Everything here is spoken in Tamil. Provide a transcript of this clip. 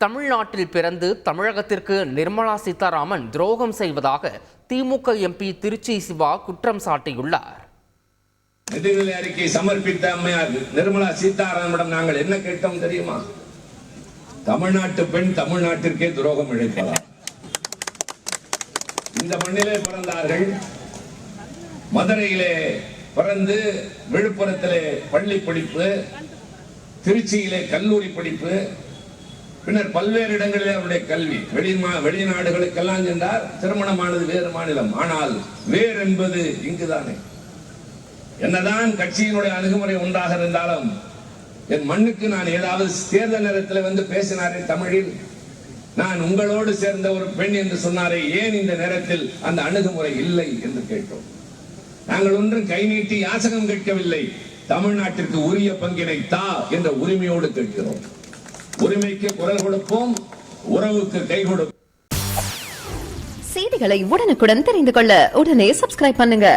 தமிழ்நாட்டில் பிறந்து தமிழகத்திற்கு நிர்மலா சீதாராமன் துரோகம் செய்வதாக திமுக எம்பி திருச்சி சிவா குற்றம் சாட்டியுள்ளார். நிதிநிலை அறிக்கை சமர்ப்பித்த அம்மையார் நிர்மலா சீதாராமனிடம் நாங்கள் என்ன கேட்டோம் தெரியுமா? தமிழ்நாட்டு பெண் தமிழ்நாட்டிற்கே துரோகம் இழைப்பதா? இந்த மண்ணிலே பிறந்தார்கள், மதுரையிலே பிறந்து விழுப்புரத்திலே பள்ளி படிப்பு, திருச்சியிலே கல்லூரி படிப்பு, பின்னர் பல்வேறு இடங்களிலே அவருடைய கல்வி. வெளிநாடுகளுக்கெல்லாம் சென்றார். திருமணமானது வேறு மாநிலம், ஆனால் வேறு என்பது இங்குதானே. என்னதான் கட்சியினுடைய அணுகுமுறை ஒன்றாக இருந்தாலும் என் மண்ணுக்கு நான் ஏதாவது தேர்தல் நேரத்தில் வந்து பேசினாரே தமிழில், நான் உங்களோடு சேர்ந்த ஒரு பெண் என்று சொன்னாரே, ஏன் இந்த நேரத்தில் அந்த அணுகுமுறை இல்லை என்று கேட்டோம். நாங்கள் ஒன்றும் கை நீட்டி யாசகம் கேட்கவில்லை. தமிழ்நாட்டிற்கு உரிய பங்கினை தா என்ற உரிமையோடு கேட்கிறோம். உரிமைக்கு குரல் கொடுப்போம், உறவுக்கு கை கொடுப்போம். செய்திகளை உடனுக்குடன் தெரிந்து கொள்ள உடனே சப்ஸ்கிரைப் பண்ணுங்க.